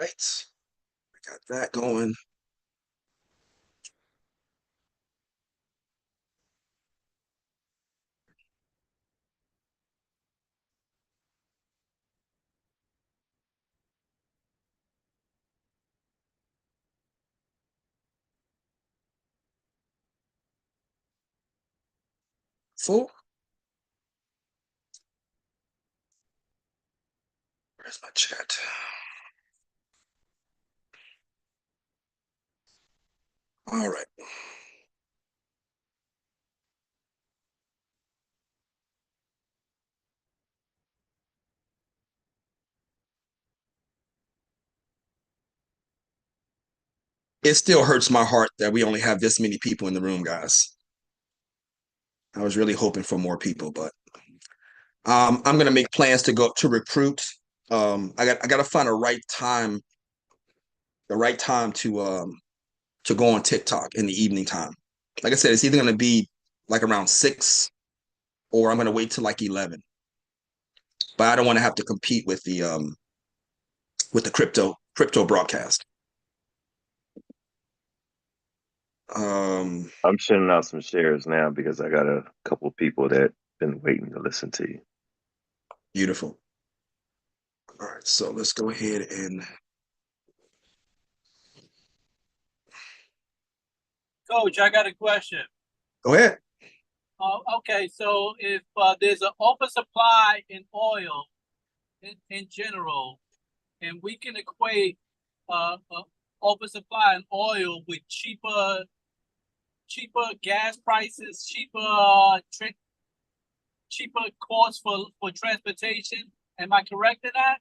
Right. We got that going. Full. Where's my chat? All right. It still hurts my heart that we only have this many people in the room, guys. I was really hoping for more people, but I'm gonna make plans to go to recruit. I gotta find the right time to go on TikTok in the evening time. Like I said, it's either gonna be like around 6 or I'm gonna wait till like 11. But I don't want to have to compete with the crypto broadcast. Um, I'm sending out some shares now because I got a couple of people that been waiting to listen to you. Beautiful. All right, so let's go ahead and Coach, I got a question. go ahead. Okay, so if there's an oversupply in oil in general, and we can equate oversupply in oil with cheaper gas prices, cheaper costs for transportation. Am I correct in that?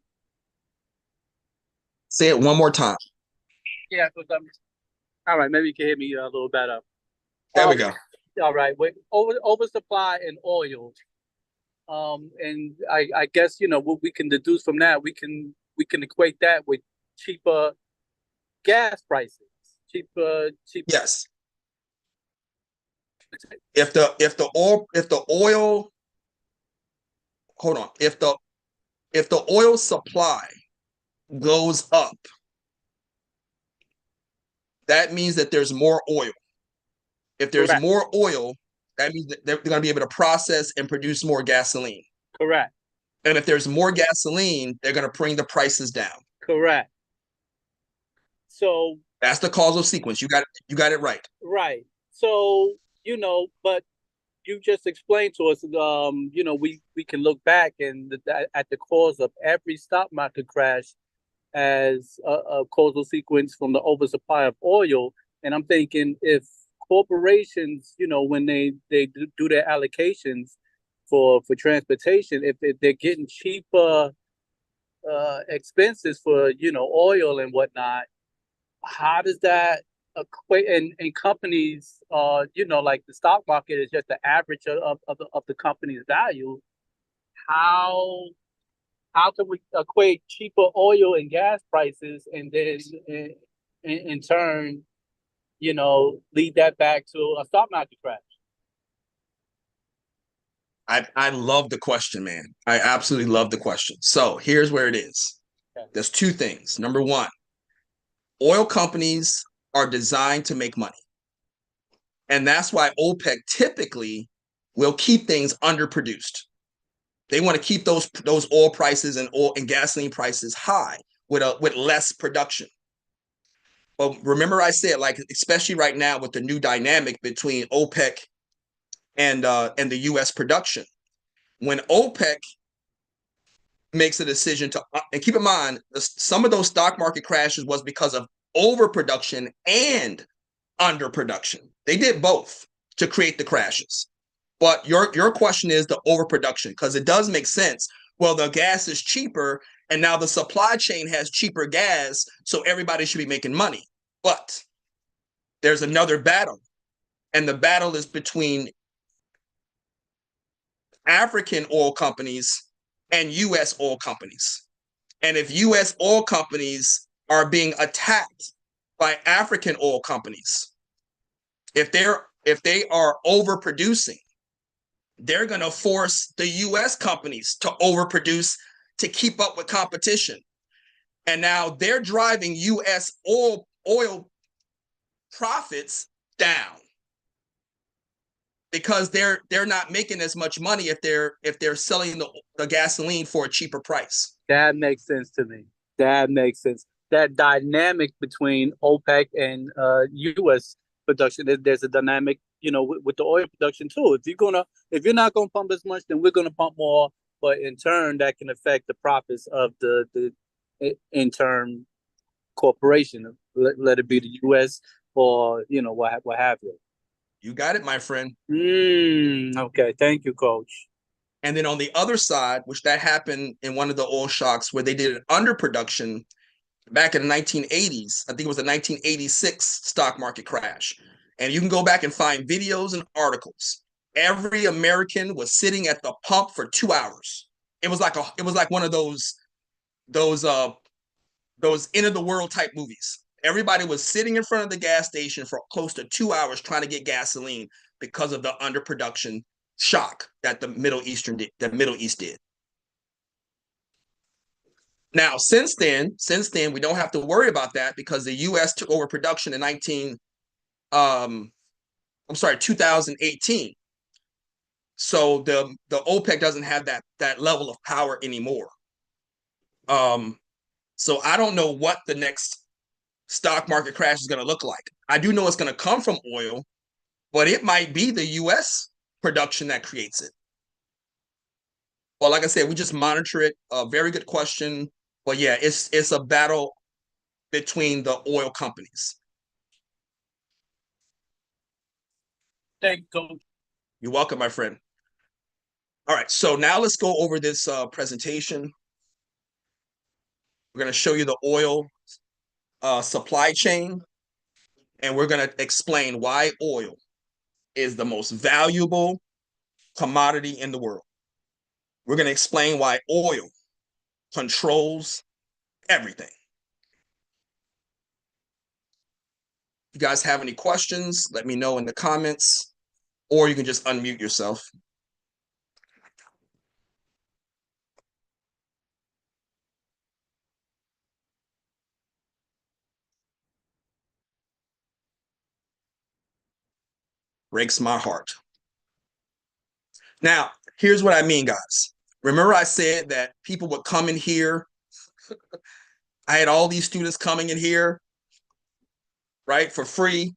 Say it one more time. Yeah, all right. Maybe you can hear me a little better. There we Um, go. all right. With oversupply in oil, and I guess what we can deduce from that, we can equate that with cheaper gas prices, cheap. Yes. If the oil hold on, if the oil supply goes up, that means that there's more oil. If there's Correct. more oil, that means that they're going to be able to process and produce more gasoline. Correct. And if there's more gasoline, they're going to bring the prices down. Correct. So That's the causal sequence. You got it right. right. So but you just explained to us, we can look back and at the cause of every stock market crash as a causal sequence from the oversupply of oil. And I'm thinking if corporations, when they do their allocations for transportation, if they're getting cheaper expenses for oil and whatnot, how does that equate? And companies, like the stock market is just the average of the company's value. How how can we equate cheaper oil and gas prices and then in turn, lead that back to a stock market crash? I love the question, man. I absolutely love the question. So here's where it is. Okay. There's two things. Number one, oil companies are designed to make money. And that's why OPEC typically will keep things underproduced. They want to keep those oil prices and oil and gasoline prices high with less production. But remember, I said, like, especially right now with the new dynamic between OPEC and the U.S. production, when OPEC makes a decision to, and keep in mind, some of those stock market crashes was because of overproduction and underproduction. They did both to create the crashes. But your question is the overproduction, because it does make sense. Well, the gas is cheaper, and now the supply chain has cheaper gas, so everybody should be making money. But there's another battle, and the battle is between African oil companies and U.S. oil companies. And if U.S. oil companies are being attacked by African oil companies, if they are overproducing, they're going to force the U.S. companies to overproduce to keep up with competition. And now they're driving U.S. oil profits down because they're not making as much money if they're selling the gasoline for a cheaper price. That makes sense to me. That makes sense. That dynamic between OPEC and U.S. production, there's a dynamic, with the oil production too. If you're not gonna pump as much, then we're gonna pump more. But in turn, that can affect the profits of the in turn corporation. Let it be the U.S. or what have you. You got it, my friend. Okay, thank you, Coach. And then on the other side, which that happened in one of the oil shocks where they did an underproduction back in the 1980s. I think it was the 1986 stock market crash. And you can go back and find videos and articles. Every American was sitting at the pump for 2 hours. It was like one of those end of the world type movies. Everybody was sitting in front of the gas station for close to 2 hours trying to get gasoline because of the underproduction shock that the Middle East did. Now, since then, we don't have to worry about that because the U.S. took over production in 2018. So the OPEC doesn't have that level of power anymore. So I don't know what the next stock market crash is going to look like. I do know it's going to come from oil, but it might be the U.S. production that creates it. Well, like I said, we just monitor it. A very good question. But yeah, it's a battle between the oil companies. Thank you, Coach. You're welcome, my friend. All right, so now let's go over this presentation. We're going to show you the oil supply chain, and we're going to explain why oil is the most valuable commodity in the world. We're going to explain why oil controls everything. If you guys have any questions, let me know in the comments, or you can just unmute yourself. Breaks my heart. Now, here's what I mean, guys. Remember I said that people would come in here. I had all these students coming in here, right, for free.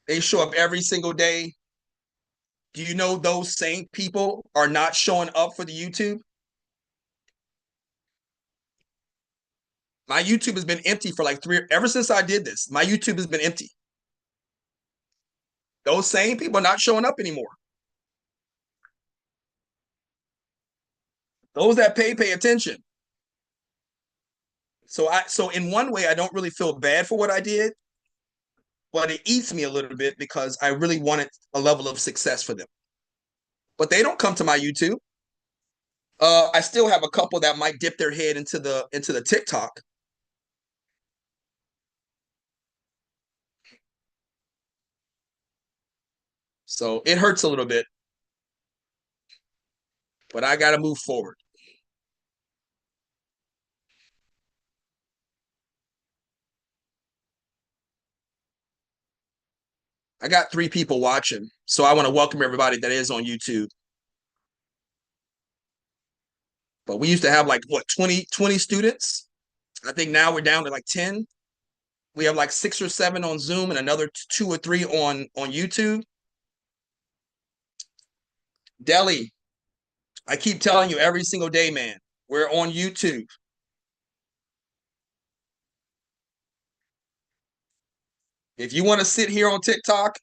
They show up every single day. Do you know those same people are not showing up for the YouTube? My YouTube has been empty for like ever since I did this. My YouTube has been empty. Those same people are not showing up anymore. Those that pay attention. So in one way, I don't really feel bad for what I did, but it eats me a little bit because I really wanted a level of success for them. But they don't come to my YouTube. I still have a couple that might dip their head into the TikTok. So it hurts a little bit, but I got to move forward. I got 3 people watching, so I want to welcome everybody that is on YouTube. But we used to have like, what, 20 students? I think now we're down to like 10. We have like 6 or 7 on Zoom and another 2 or 3 on YouTube. Delhi, I keep telling you every single day, man, we're on YouTube. If you want to sit here on TikTok,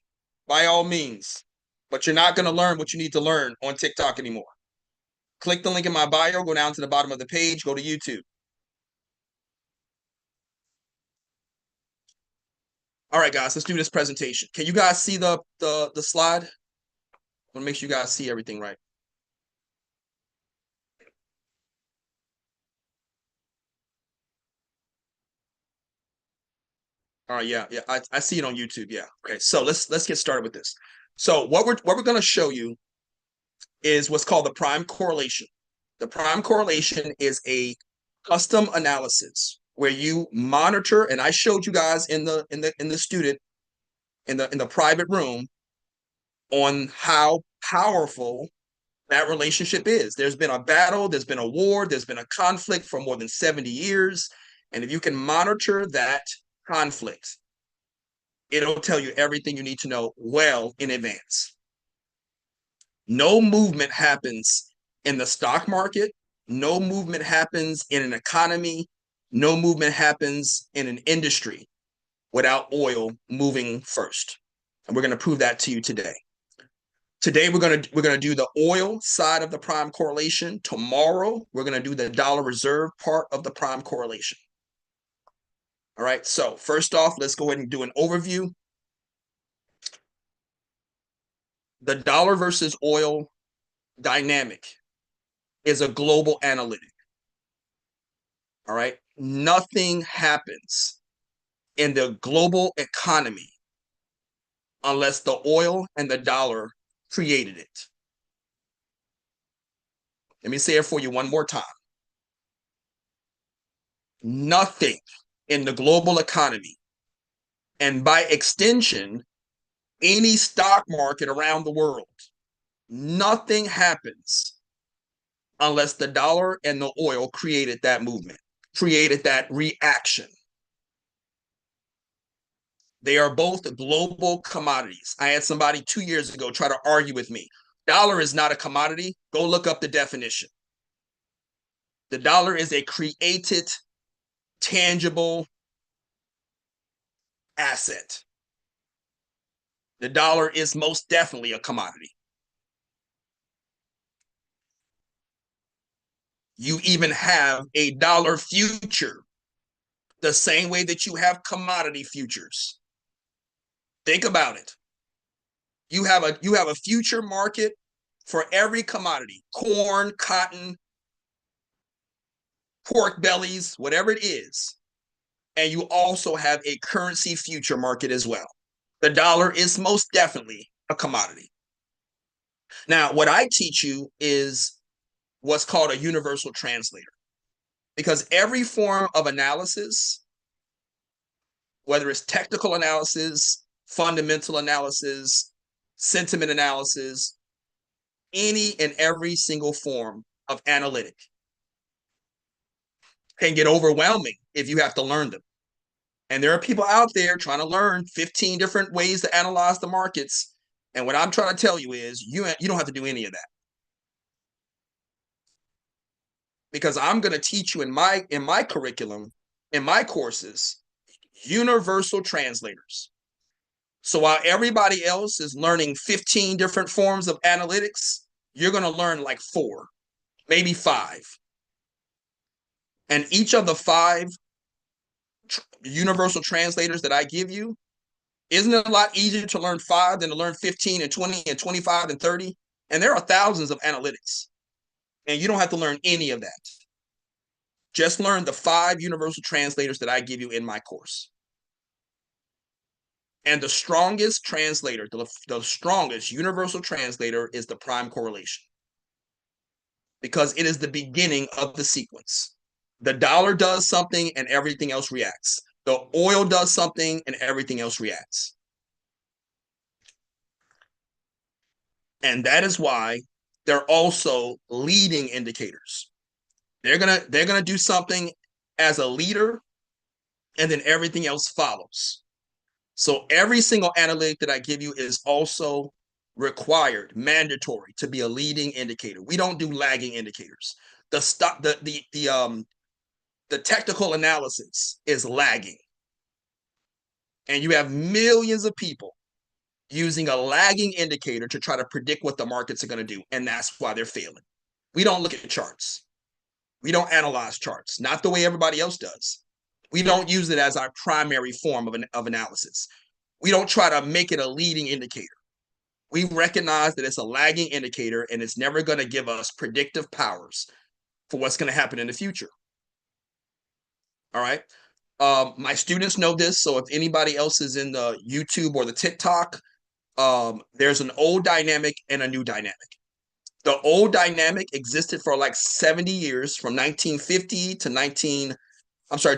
by all means, but you're not going to learn what you need to learn on TikTok anymore. Click the link in my bio, go down to the bottom of the page, go to YouTube. All right, guys, let's do this presentation. Can you guys see the slide? I want to make sure you guys see everything right. All right, yeah, I see it on YouTube. Yeah. Okay, so let's get started with this. So what we're going to show you is what's called the prime correlation. The prime correlation is a custom analysis where you monitor, and I showed you guys in the student in the private room on how powerful that relationship is. There's been a battle, there's been a war, there's been a conflict for more than 70 years. And if you can monitor that conflict, it'll tell you everything you need to know well in advance. No movement happens in the stock market. No movement happens in an economy. No movement happens in an industry without oil moving first. And we're going to prove that to you today. Today, we're gonna do the oil side of the prime correlation. Tomorrow, we're gonna do the dollar reserve part of the prime correlation. All right, so first off, let's go ahead and do an overview. The dollar versus oil dynamic is a global analytic. All right, nothing happens in the global economy unless the oil and the dollar created it. Let me say it for you one more time. Nothing in the global economy, and by extension, any stock market around the world, nothing happens unless the dollar and the oil created that movement, created that reaction. They are both global commodities. I had somebody 2 years ago try to argue with me. Dollar is not a commodity. Go look up the definition. The dollar is a created, tangible asset. The dollar is most definitely a commodity. You even have a dollar future, the same way that you have commodity futures. Think about it. You have a future market for every commodity: corn, cotton, pork bellies, whatever it is. And you also have a currency future market as well. The dollar is most definitely a commodity. Now, what I teach you is what's called a universal translator, because every form of analysis, whether it's technical analysis, fundamental analysis, sentiment analysis, any and every single form of analytic can get overwhelming if you have to learn them. And there are people out there trying to learn 15 different ways to analyze the markets. And what I'm trying to tell you is you don't have to do any of that. Because I'm going to teach you in my curriculum, in my courses, universal translators. So while everybody else is learning 15 different forms of analytics, you're going to learn like 4, maybe 5. And each of the 5 universal translators that I give you, isn't it a lot easier to learn 5 than to learn 15 and 20 and 25 and 30? And there are thousands of analytics. And you don't have to learn any of that. Just learn the 5 universal translators that I give you in my course. And the strongest translator, the strongest universal translator is the prime correlation, because it is the beginning of the sequence. The dollar does something and everything else reacts. The oil does something and everything else reacts. And that is why they're also leading indicators. They're gonna do something as a leader, and then everything else follows. So every single analytic that I give you is also required, mandatory to be a leading indicator. We don't do lagging indicators. The technical analysis is lagging. And you have millions of people using a lagging indicator to try to predict what the markets are going to do. And that's why they're failing. We don't look at charts. We don't analyze charts, not the way everybody else does. We don't use it as our primary form of analysis. We don't try to make it a leading indicator. We recognize that it's a lagging indicator and it's never going to give us predictive powers for what's going to happen in the future. All right. My students know this. So if anybody else is in the YouTube or the TikTok, there's an old dynamic and a new dynamic. The old dynamic existed for like 70 years, from 1950 to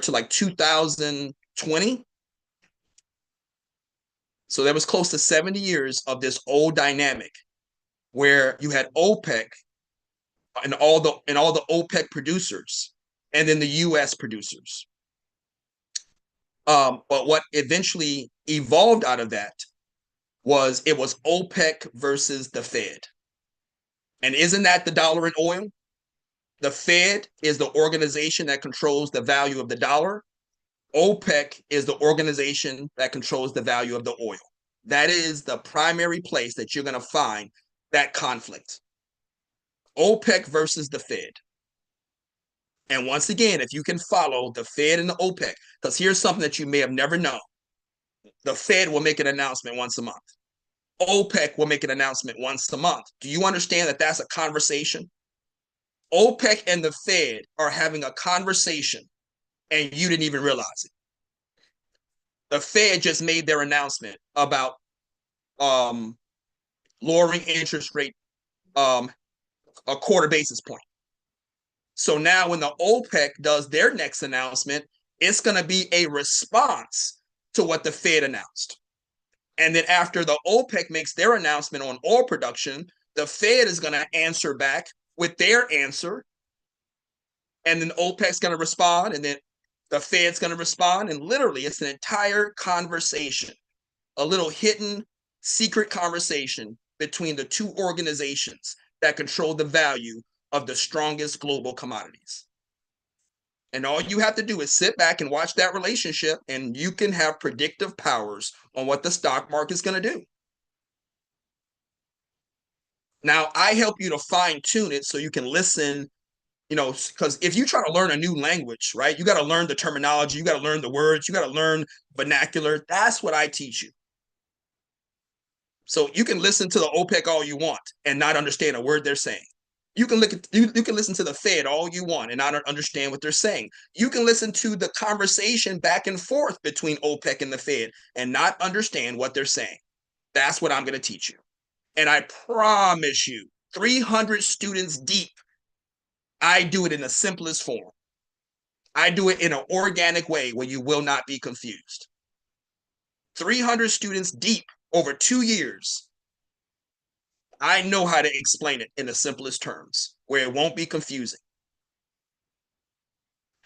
to like 2020. So there was close to 70 years of this old dynamic where you had OPEC and all the OPEC producers, and then the U.S. producers. But what eventually evolved out of that was OPEC versus the Fed. And isn't that the dollar in oil? The Fed is the organization that controls the value of the dollar. OPEC is the organization that controls the value of the oil. That is the primary place that you're going to find that conflict. OPEC versus the Fed. And once again, if you can follow the Fed and the OPEC, because here's something that you may have never known. The Fed will make an announcement once a month. OPEC will make an announcement once a month. Do you understand that that's a conversation? OPEC and the Fed are having a conversation, and you didn't even realize it. The Fed just made their announcement about lowering interest rate a quarter basis point. So now when the OPEC does their next announcement, it's going to be a response to what the Fed announced. And then after the OPEC makes their announcement on oil production, the Fed is going to answer back with their answer. And then OPEC's going to respond, and then the Fed's going to respond. And literally, it's an entire conversation, a little hidden secret conversation between the two organizations that control the value of the strongest global commodities. And all you have to do is sit back and watch that relationship, and you can have predictive powers on what the stock market is going to do. Now, I help you to fine tune it so you can listen, because if you try to learn a new language, right, you got to learn the terminology, you got to learn the words, you got to learn vernacular. That's what I teach you. So you can listen to the OPEC all you want and not understand a word they're saying. You can listen to the Fed all you want and not understand what they're saying. You can listen to the conversation back and forth between OPEC and the Fed and not understand what they're saying. That's what I'm going to teach you. And I promise you, 300 students deep, I do it in the simplest form. I do it in an organic way where you will not be confused. 300 students deep over 2 years. I know how to explain it in the simplest terms where it won't be confusing.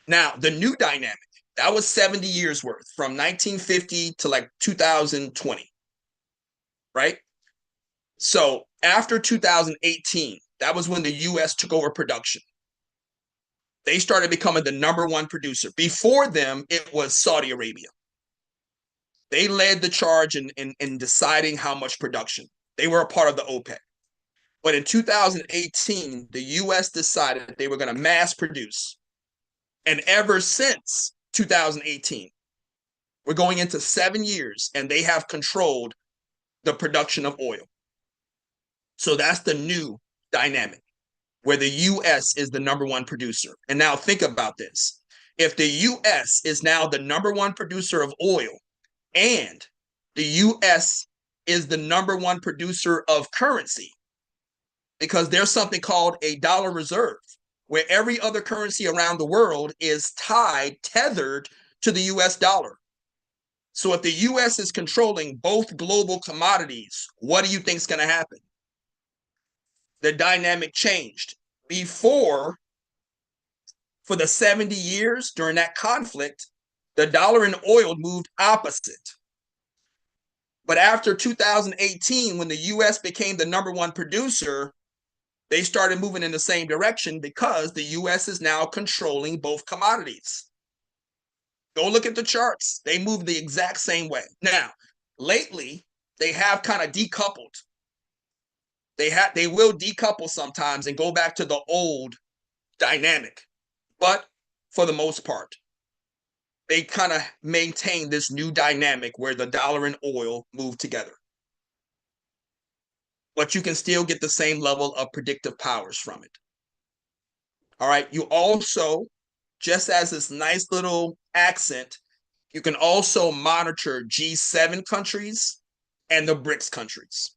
Now, the new dynamic, that was 70 years worth from 1950 to like 2020, right? So after 2018, that was when the U.S. took over production. They started becoming the number one producer. Before them, it was Saudi Arabia. They led the charge in deciding how much production. They were a part of the OPEC. But in 2018, the U.S. decided they were going to mass produce. And ever since 2018, we're going into 7 years, and they have controlled the production of oil. So that's the new dynamic, where the U.S. is the number one producer. And now think about this. If the U.S. is now the number one producer of oil, and the U.S. is the number one producer of currency, because there's something called a dollar reserve, where every other currency around the world is tethered to the US dollar. So if the US is controlling both global commodities, what do you think is going to happen? The dynamic changed. Before, for the 70 years during that conflict, the dollar and oil moved opposite. But after 2018, when the US became the number one producer, they started moving in the same direction because the U.S. is now controlling both commodities. Go look at the charts. They move the exact same way. Now, lately, they have kind of decoupled. They will decouple sometimes and go back to the old dynamic. But for the most part, they kind of maintain this new dynamic where the dollar and oil move together. But you can still get the same level of predictive powers from it. All right. You also, just as this nice little accent, you can also monitor G7 countries and the BRICS countries.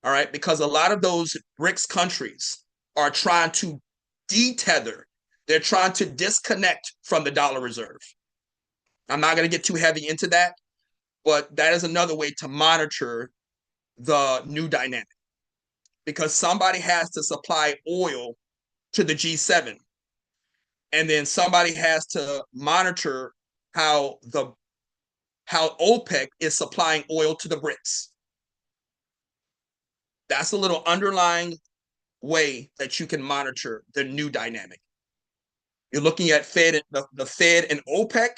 All right, because a lot of those BRICS countries are trying to detether. They're trying to disconnect from the dollar reserve. I'm not going to get too heavy into that, but that is another way to monitor the new dynamic, because somebody has to supply oil to the G7, and then somebody has to monitor how OPEC is supplying oil to the BRICS. That's a little underlying way that you can monitor the new dynamic. You're looking at the Fed and OPEC,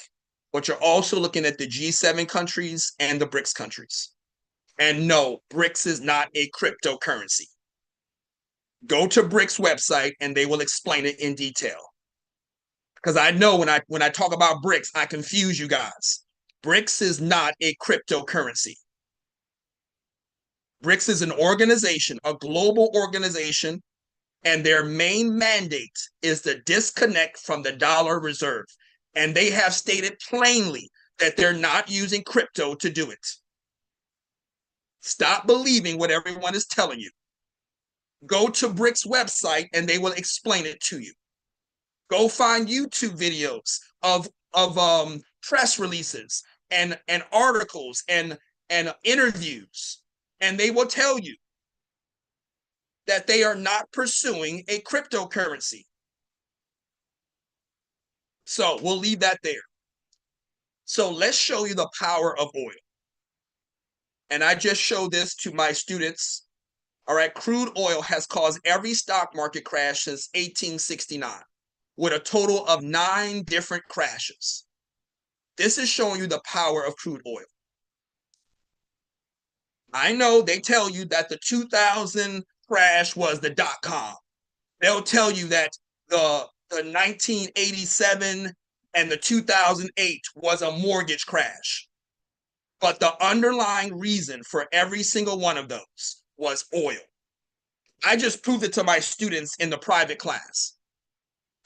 but you're also looking at the G7 countries and the BRICS countries. And no, BRICS is not a cryptocurrency. Go to BRICS website and they will explain it in detail. Because I know when I talk about BRICS, I confuse you guys. BRICS is not a cryptocurrency. BRICS is an organization, a global organization, and their main mandate is to disconnect from the dollar reserve. And they have stated plainly that they're not using crypto to do it. Stop believing what everyone is telling you. Go to BRICS website and they will explain it to you. Go find YouTube videos of press releases and articles and interviews, and they will tell you that they are not pursuing a cryptocurrency. So we'll leave that there. So let's show you the power of oil. And I just showed this to my students. All right, crude oil has caused every stock market crash since 1869, with a total of 9 different crashes. This is showing you the power of crude oil. I know they tell you that the 2000 crash was the .com. They'll tell you that the 1987 and the 2008 was a mortgage crash. But the underlying reason for every single one of those was oil. I just proved it to my students in the private class.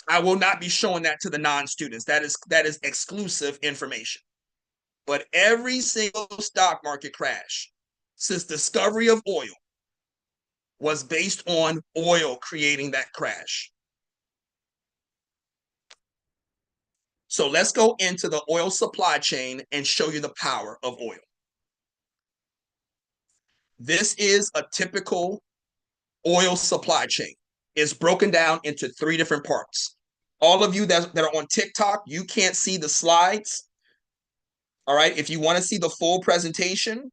I will not be showing that to the non-students. That is exclusive information. But every single stock market crash since discovery of oil was based on oil creating that crash. So let's go into the oil supply chain and show you the power of oil. This is a typical oil supply chain. It's broken down into 3 different parts. All of you that are on TikTok, you can't see the slides. All right, if you want to see the full presentation,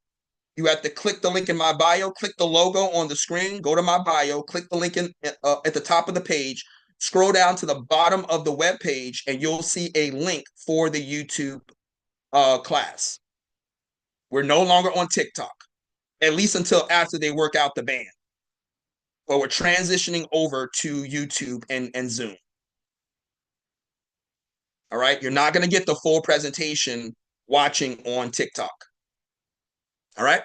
you have to click the link in my bio, click the logo on the screen, go to my bio, click the link at the top of the page, scroll down to the bottom of the web page, and you'll see a link for the YouTube class. We're no longer on TikTok, at least until after they work out the ban. But we're transitioning over to YouTube and Zoom. All right, you're not going to get the full presentation watching on TikTok. All right,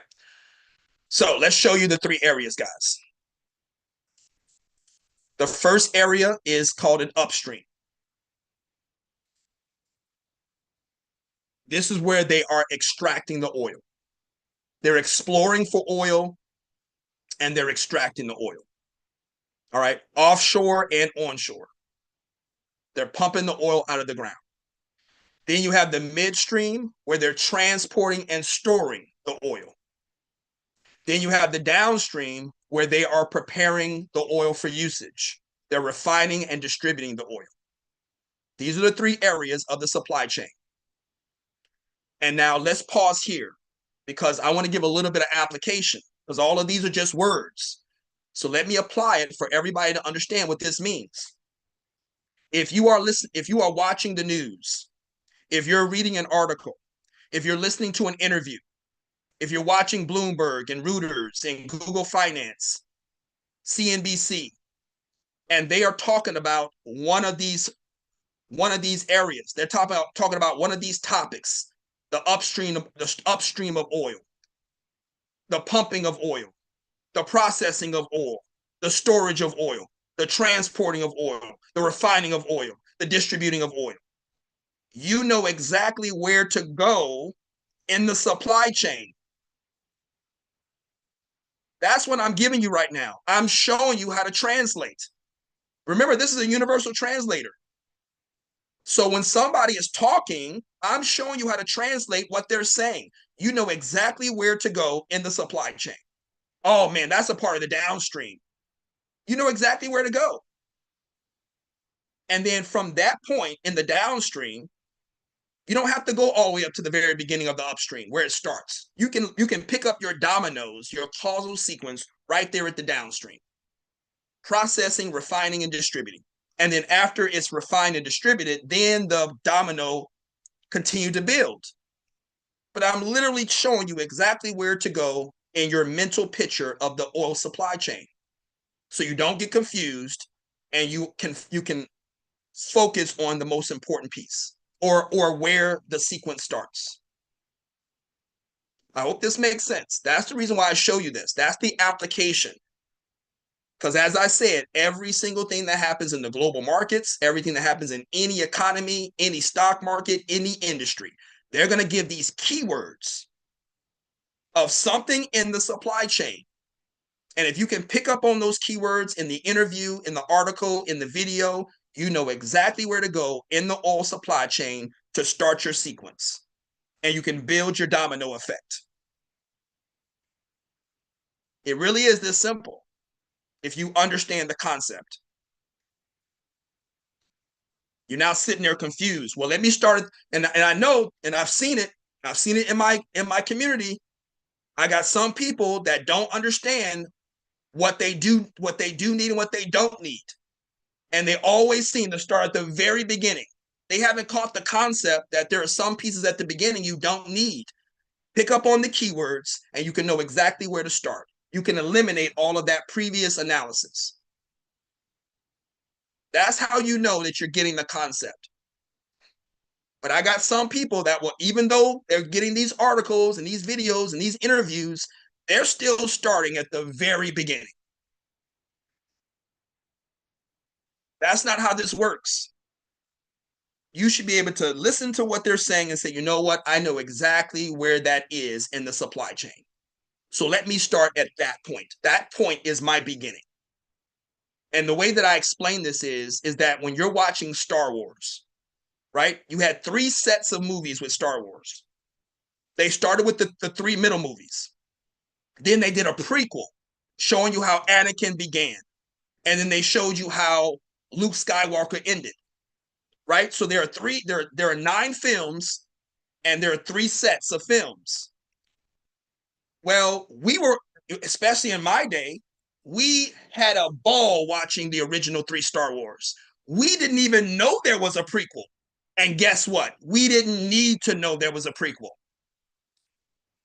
so let's show you the 3 areas, guys. The first area is called an upstream. This is where they are extracting the oil. They're exploring for oil and they're extracting the oil. All right, offshore and onshore. They're pumping the oil out of the ground. Then you have the midstream where they're transporting and storing the oil. Then you have the downstream where they are preparing the oil for usage. They're refining and distributing the oil. These are the 3 areas of the supply chain. And now let's pause here because I want to give a little bit of application, because all of these are just words. So let me apply it for everybody to understand what this means. If you are watching the news, if you're reading an article, if you're listening to an interview, if you're watching Bloomberg and Reuters and Google Finance, CNBC, and they are talking about one of these areas, they're talking about one of these topics, the upstream of oil, the pumping of oil, the processing of oil, the storage of oil, the transporting of oil, the refining of oil, the distributing of oil. You know exactly where to go in the supply chain. That's what I'm giving you right now. I'm showing you how to translate. Remember, this is a universal translator. So when somebody is talking, I'm showing you how to translate what they're saying. You know exactly where to go in the supply chain. Oh man, that's a part of the downstream. You know exactly where to go. And then from that point in the downstream, you don't have to go all the way up to the very beginning of the upstream where it starts. You can pick up your dominoes, your causal sequence right there at the downstream. Processing, refining, and distributing. And then after it's refined and distributed, then the domino continue to build. But I'm literally showing you exactly where to go in your mental picture of the oil supply chain. So you don't get confused and you can focus on the most important piece or where the sequence starts. I hope this makes sense. That's the reason why I show you this. That's the application. Because as I said, every single thing that happens in the global markets, everything that happens in any economy, any stock market, any industry, they're going to give these keywords of something in the supply chain. And if you can pick up on those keywords in the interview, in the article, in the video, you know exactly where to go in the oil supply chain to start your sequence. And you can build your domino effect. It really is this simple if you understand the concept. You're now sitting there confused. Well, let me start, and I know, and I've seen it in my community. I got some people that don't understand what they do need and what they don't need. And they always seem to start at the very beginning. They haven't caught the concept that there are some pieces at the beginning you don't need. Pick up on the keywords and you can know exactly where to start. You can eliminate all of that previous analysis. That's how you know that you're getting the concept. But I got some people that will, even though they're getting these articles and these videos and these interviews, they're still starting at the very beginning. That's not how this works. You should be able to listen to what they're saying and say, you know what? I know exactly where that is in the supply chain. So let me start at that point. That point is my beginning. And the way that I explain this is that when you're watching Star Wars, right? You had 3 sets of movies with Star Wars. They started with the 3 middle movies. Then they did a prequel showing you how Anakin began. And then they showed you how Luke Skywalker ended. Right? So there are 9 films and there are 3 sets of films. Well, we were, especially in my day, we had a ball watching the original 3 Star Wars. We didn't even know there was a prequel. And guess what? We didn't need to know there was a prequel.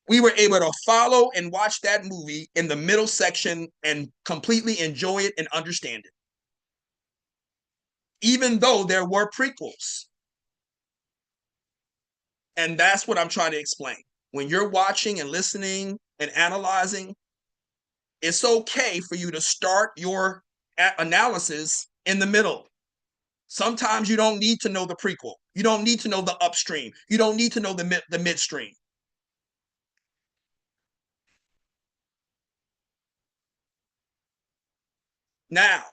We were able to follow and watch that movie in the middle section and completely enjoy it and understand it. Even though there were prequels. And that's what I'm trying to explain. When you're watching and listening and analyzing, it's okay for you to start your analysis in the middle. Sometimes you don't need to know the prequel. You don't need to know the upstream. You don't need to know the midstream. Now,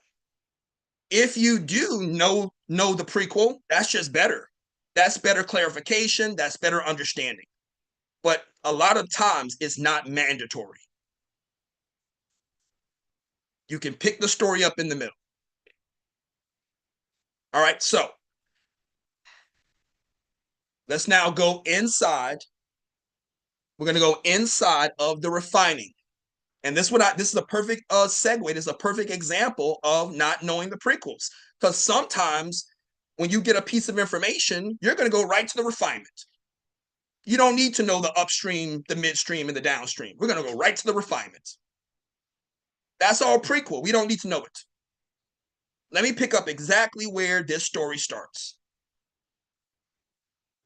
if you do know the prequel, that's just better. That's better clarification. That's better understanding. But a lot of times it's not mandatory. You can pick the story up in the middle. All right, so let's now go inside. We're going to go inside of the refining. And this is a perfect segue. This is a perfect example of not knowing the prequels. Because sometimes when you get a piece of information, you're going to go right to the refinement. You don't need to know the upstream, the midstream, and the downstream. We're going to go right to the refinement. That's all prequel. We don't need to know it. Let me pick up exactly where this story starts.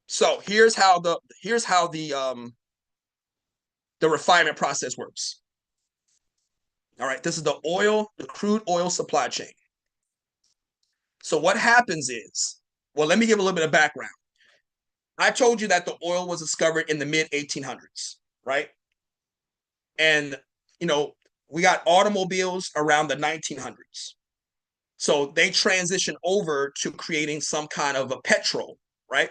So here's how the refinement process works. All right, this is the crude oil supply chain. So what happens is, well, let me give a little bit of background. I told you that the oil was discovered in the mid 1800s, right? And we got automobiles around the 1900s. So they transition over to creating some kind of a petrol, right?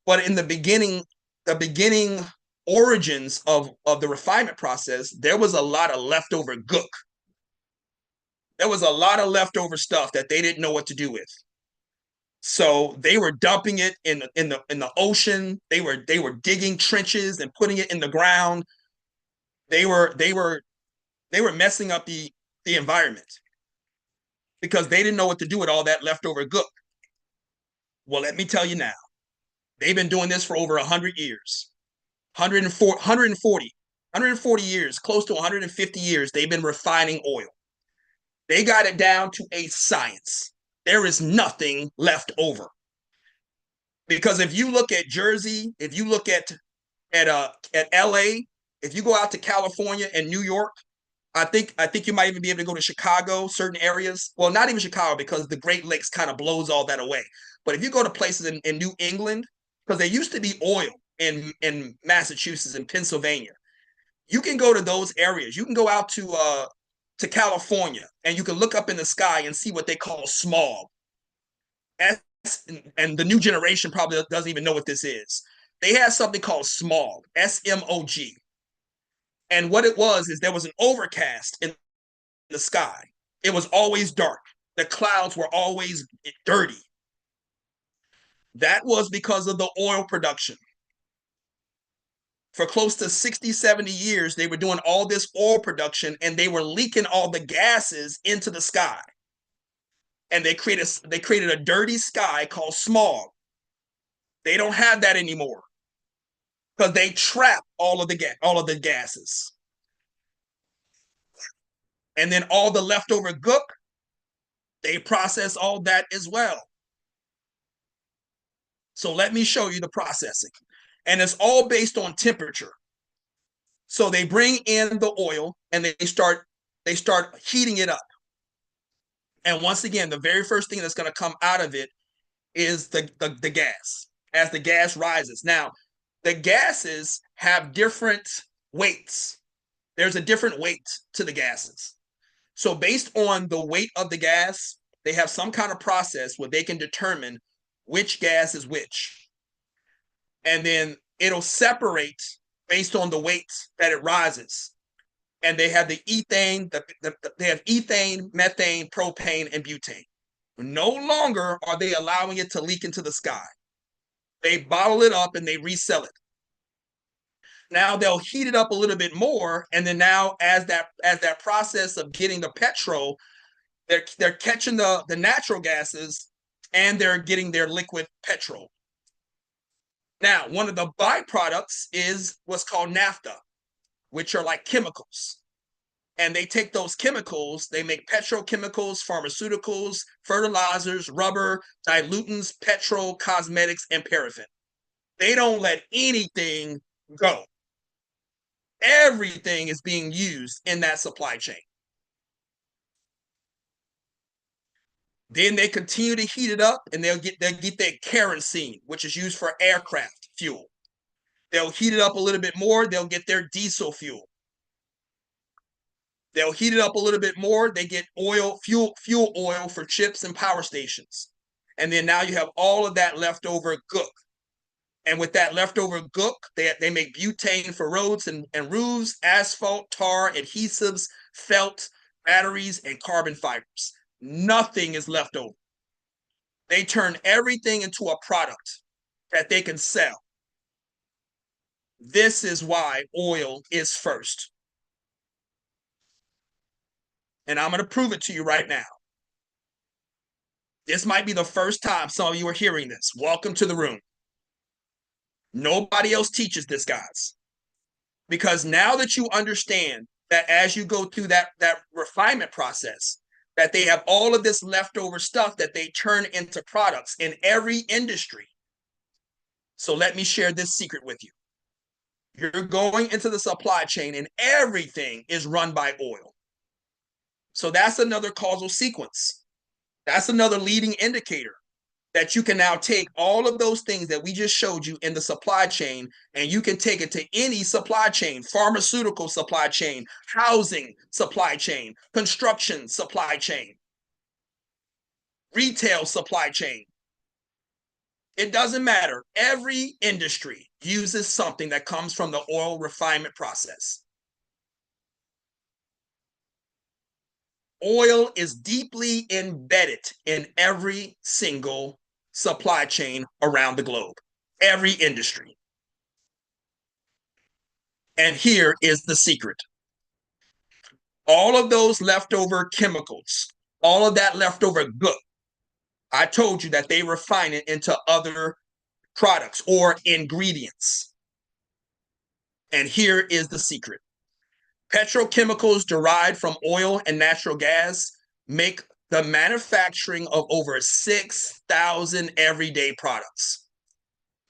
But in the beginning origins of the refinement process, there was a lot of leftover gook. There was a lot of leftover stuff that they didn't know what to do with. So they were dumping it in the ocean. They were digging trenches and putting it in the ground. They were messing up the environment because they didn't know what to do with all that leftover gook. Well, let me tell you now, they've been doing this for over 100 years. 140 years, close to 150 years, they've been refining oil. They got it down to a science. There is nothing left over. Because if you look at Jersey, if you look at LA, if you go out to California and New York, I think you might even be able to go to Chicago, certain areas. Well, not even Chicago because the Great Lakes kind of blows all that away. But if you go to places in New England, because there used to be oil in Massachusetts and Pennsylvania, you can go to those areas. You can go out to California and you can look up in the sky and see what they call smog. And the new generation probably doesn't even know what this is. They had something called smog, SMOG. And what it was is there was an overcast in the sky. It was always dark. The clouds were always dirty. That was because of the oil production. For close to 60, 70 years, they were doing all this oil production and they were leaking all the gases into the sky. And they created a dirty sky called smog. They don't have that anymore because they trap all of the gases. And then all the leftover gook, they process all that as well. So let me show you the processing. And it's all based on temperature. So they bring in the oil and they start heating it up. And once again, the very first thing that's going to come out of it is the gas as the gas rises. Now, the gases have different weights. There's a different weight to the gases. So based on the weight of the gas, they have some kind of process where they can determine which gas is which. And then it'll separate based on the weight that it rises. And they have the ethane, they have ethane, methane, propane, and butane. No longer are they allowing it to leak into the sky. They bottle it up and they resell it. Now they'll heat it up a little bit more, and then now as that process of getting the petrol, they're catching the natural gases and they're getting their liquid petrol. Now, one of the byproducts is what's called naphtha, which are like chemicals. And they take those chemicals, they make petrochemicals, pharmaceuticals, fertilizers, rubber, dilutants, petrol, cosmetics, and paraffin. They don't let anything go. Everything is being used in that supply chain. Then they continue to heat it up and they'll get their kerosene, which is used for aircraft fuel. They'll heat it up a little bit more, they'll get their diesel fuel. They'll heat it up a little bit more, they get fuel oil for ships and power stations. And then now you have all of that leftover gook. And with that leftover gook, they make butane for roads and roofs, asphalt, tar, adhesives, felt, batteries, and carbon fibers. Nothing is left over. They turn everything into a product that they can sell. This is why oil is first. And I'm going to prove it to you right now. This might be the first time some of you are hearing this. Welcome to the room. Nobody else teaches this, guys. Because now that you understand that as you go through that refinement process, that they have all of this leftover stuff that they turn into products in every industry. So let me share this secret with you. You're going into the supply chain and everything is run by oil. So that's another causal sequence. That's another leading indicator that you can now take all of those things that we just showed you in the supply chain, and you can take it to any supply chain, pharmaceutical supply chain, housing supply chain, construction supply chain, retail supply chain. It doesn't matter. Every industry uses something that comes from the oil refinement process. Oil is deeply embedded in every single supply chain around the globe, every industry. And here is the secret. All of those leftover chemicals, all of that leftover gook, I told you that they refine it into other products or ingredients. And here is the secret. Petrochemicals derived from oil and natural gas make the manufacturing of over 6,000 everyday products.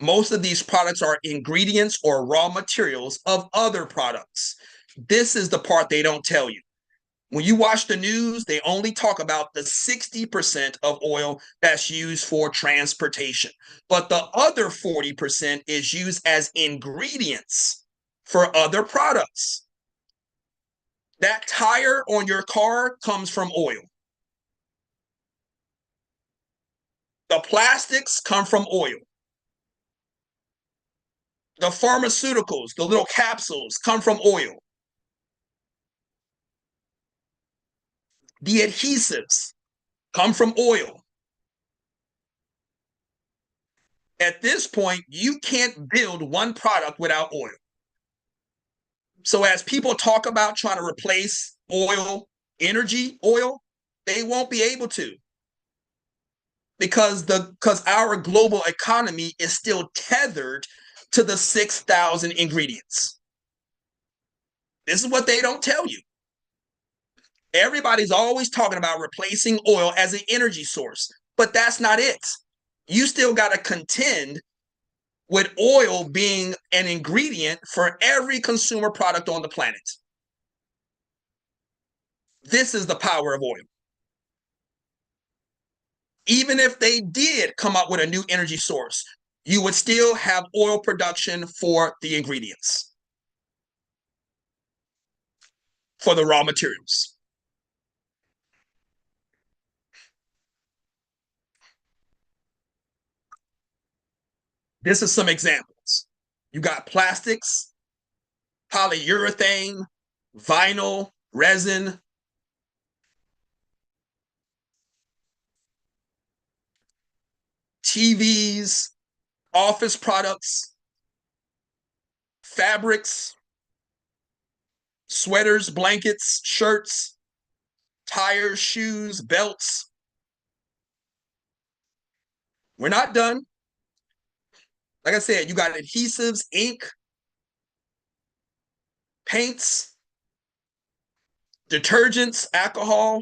Most of these products are ingredients or raw materials of other products. This is the part they don't tell you. When you watch the news, they only talk about the 60% of oil that's used for transportation. But the other 40% is used as ingredients for other products. That tire on your car comes from oil. The plastics come from oil. The pharmaceuticals, the little capsules, come from oil. The adhesives come from oil. At this point, you can't build one product without oil. So as people talk about trying to replace oil, energy, oil, they won't be able to, because our global economy is still tethered to the 6,000 ingredients. This is what they don't tell you. Everybody's always talking about replacing oil as an energy source, but that's not it. You still got to contend with oil being an ingredient for every consumer product on the planet. This is the power of oil. Even if they did come up with a new energy source, you would still have oil production for the ingredients, for the raw materials. This is some examples. You got plastics, polyurethane, vinyl, resin, TVs, office products, fabrics, sweaters, blankets, shirts, tires, shoes, belts. We're not done. Like I said, you got adhesives, ink, paints, detergents, alcohol,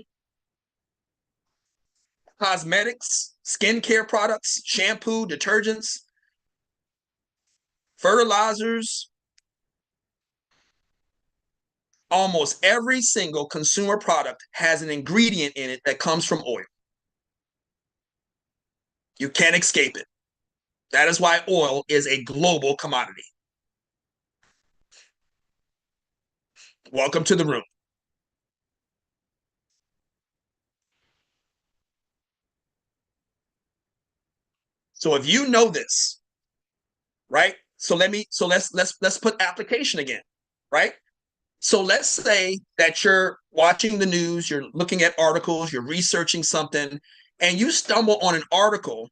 cosmetics, skincare products, shampoo, detergents, fertilizers. Almost every single consumer product has an ingredient in it that comes from oil. You can't escape it. That is why oil is a global commodity. Welcome to the room. So if you know this, right? Let's put application again, right? So let's say that you're watching the news, you're looking at articles, you're researching something, and you stumble on an article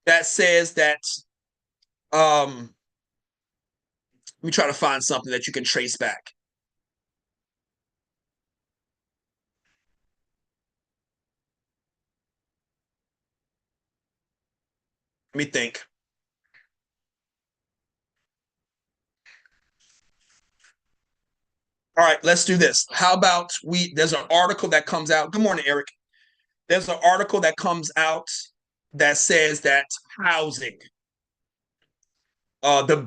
that says that let me try to find something that you can trace back. Let me think. All right, let's do this. How about there's an article that comes out. Good morning, Eric. There's an article that comes out that says that housing, the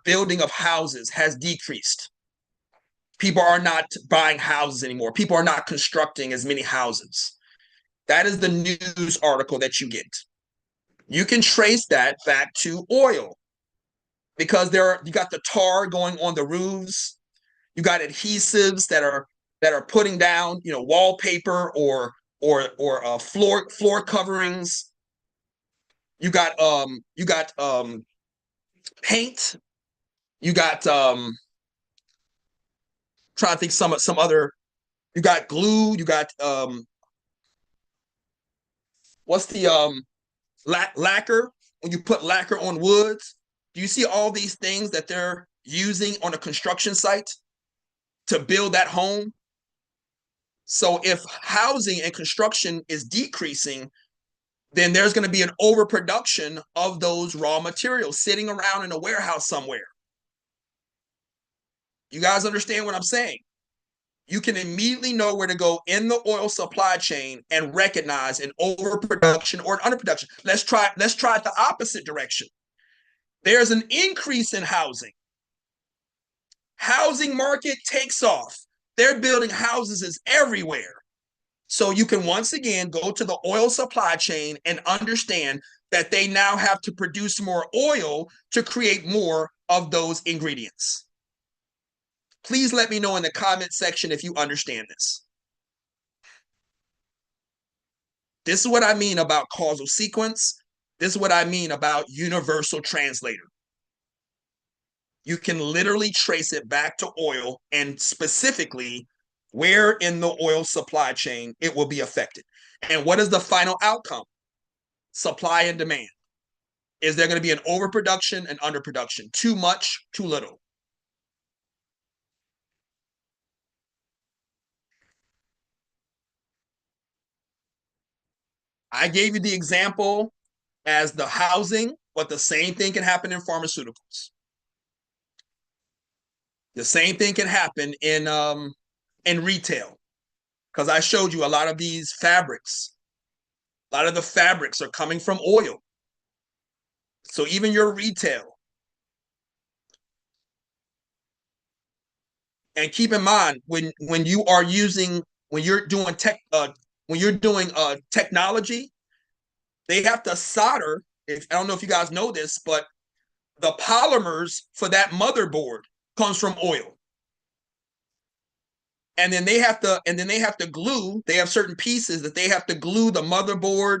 building of houses has decreased. People are not buying houses anymore. People are not constructing as many houses. That is the news article that you get. You can trace that back to oil because you got the tar going on the roofs. You got adhesives that are putting down, wallpaper or floor coverings. You got paint. You got trying to think some other. You got glue. You got what's the lacquer, when you put lacquer on woods. Do you see all these things that they're using on a construction site to build that home? So if housing and construction is decreasing, then there's going to be an overproduction of those raw materials sitting around in a warehouse somewhere. You guys understand what I'm saying? You can immediately know where to go in the oil supply chain and recognize an overproduction or an underproduction. Let's try it the opposite direction. There's an increase in housing. Housing market takes off. They're building houses everywhere. So you can once again go to the oil supply chain and understand that they now have to produce more oil to create more of those ingredients. Please let me know in the comment section if you understand this. This is what I mean about causal sequence. This is what I mean about universal translator. You can literally trace it back to oil and specifically where in the oil supply chain it will be affected. And what is the final outcome? Supply and demand. Is there going to be an overproduction and underproduction? Too much, too little? I gave you the example as the housing, but the same thing can happen in pharmaceuticals. The same thing can happen in retail, because I showed you a lot of these fabrics. A lot of the fabrics are coming from oil. So even your retail. And keep in mind when you are using when you're doing technology, they have to solder. If I don't know if you guys know this, but the polymers for that motherboard comes from oil. And then they have to glue. They have certain pieces that they have to glue the motherboard.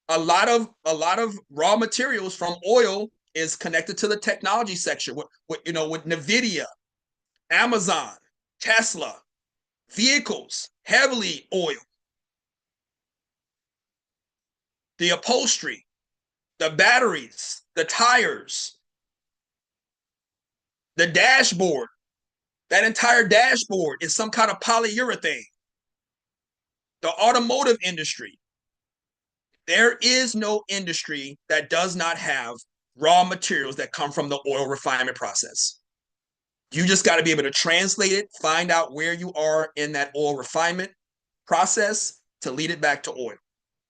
A lot of raw materials from oil is connected to the technology section. With Nvidia, Amazon, Tesla, vehicles, heavily oil. The upholstery, the batteries, the tires, the dashboard. That entire dashboard is some kind of polyurethane. The automotive industry. There is no industry that does not have raw materials that come from the oil refinement process. You just got to be able to translate it, find out where you are in that oil refinement process to lead it back to oil.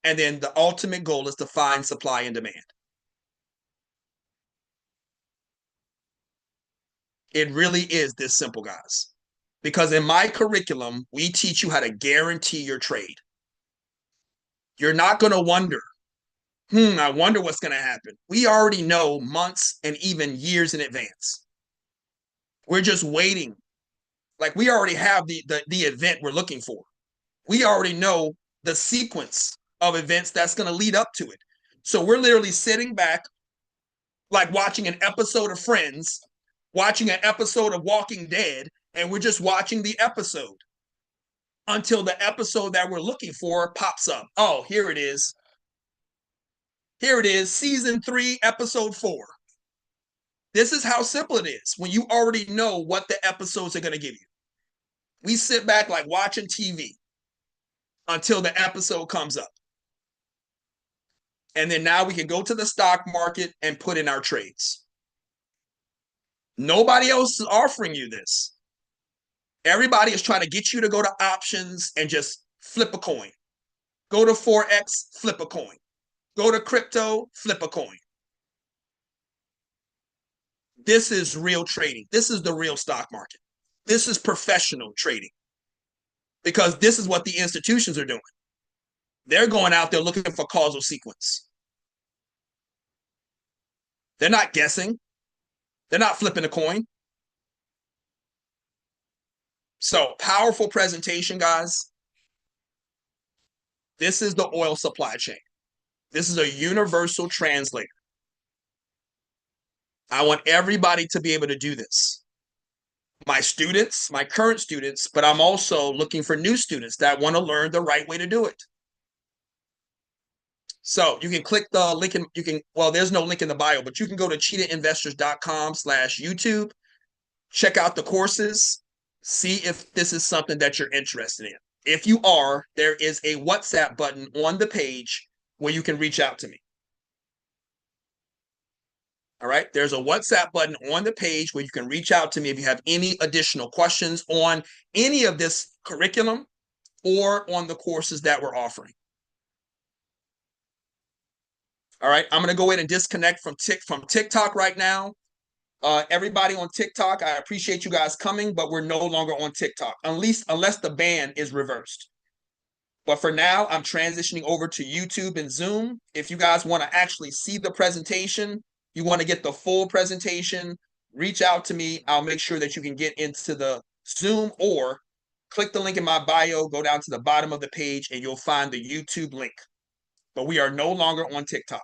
And then the ultimate goal is to find supply and demand. It really is this simple, guys. Because in my curriculum, we teach you how to guarantee your trade. You're not going to wonder, I wonder what's going to happen. We already know months and even years in advance. We're just waiting. Like we already have the event we're looking for. We already know the sequence of events that's going to lead up to it. So we're literally sitting back like watching an episode of Friends, watching an episode of Walking Dead, and we're just watching the episode until the episode that we're looking for pops up. Oh, here it is. Here it is, season 3, episode 4. This is how simple it is when you already know what the episodes are going to give you. We sit back like watching TV until the episode comes up. And then now we can go to the stock market and put in our trades. Nobody else is offering you this. Everybody is trying to get you to go to options and just flip a coin. Go to Forex, flip a coin. Go to crypto, flip a coin. This is real trading. This is the real stock market. This is professional trading. Because this is what the institutions are doing. They're going out there looking for causal sequence. They're not guessing. They're not flipping a coin. So powerful presentation, guys. This is the oil supply chain. This is a universal translator. I want everybody to be able to do this. My students, my current students, but I'm also looking for new students that want to learn the right way to do it. So you can click the link in, well, there's no link in the bio, but you can go to cheetahinvestors.com/YouTube, check out the courses, see if this is something that you're interested in. If you are, there is a WhatsApp button on the page where you can reach out to me. All right, there's a WhatsApp button on the page where you can reach out to me if you have any additional questions on any of this curriculum or on the courses that we're offering. All right, I'm going to go ahead and disconnect from TikTok right now. Everybody on TikTok, I appreciate you guys coming, but we're no longer on TikTok, unless the ban is reversed. But for now, I'm transitioning over to YouTube and Zoom. If you guys want to actually see the presentation, you want to get the full presentation, reach out to me. I'll make sure that you can get into the Zoom, or click the link in my bio, go down to the bottom of the page, and you'll find the YouTube link. But we are no longer on TikTok.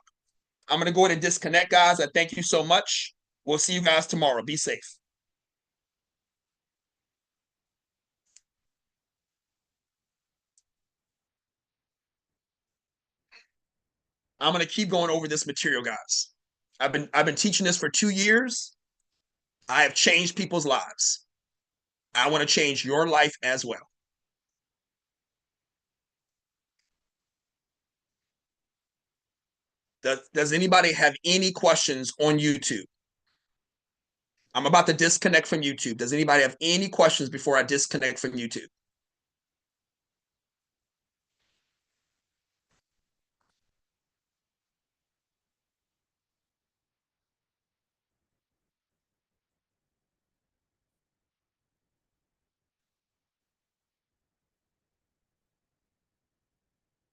I'm going to go ahead and disconnect, guys. I thank you so much. We'll see you guys tomorrow. Be safe. I'm going to keep going over this material, guys. I've been teaching this for 2 years. I have changed people's lives. I want to change your life as well. Does anybody have any questions on YouTube? I'm about to disconnect from YouTube. Does anybody have any questions before I disconnect from YouTube?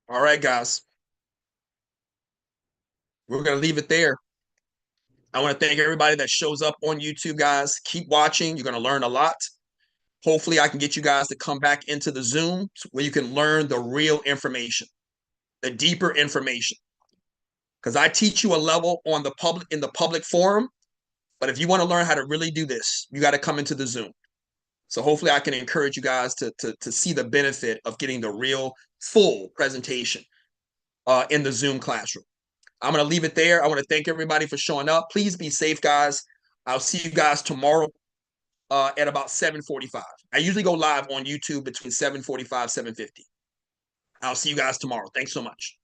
All right, guys. We're going to leave it there. I want to thank everybody that shows up on YouTube, guys. Keep watching. You're going to learn a lot. Hopefully, I can get you guys to come back into the Zoom where you can learn the real information, the deeper information. Because I teach you a level on the public in the public forum, but if you want to learn how to really do this, you got to come into the Zoom. So hopefully, I can encourage you guys to see the benefit of getting the real full presentation in the Zoom classroom. I'm going to leave it there. I want to thank everybody for showing up. Please be safe, guys. I'll see you guys tomorrow at about 7:45. I usually go live on YouTube between 7:45, 7:50. I'll see you guys tomorrow. Thanks so much.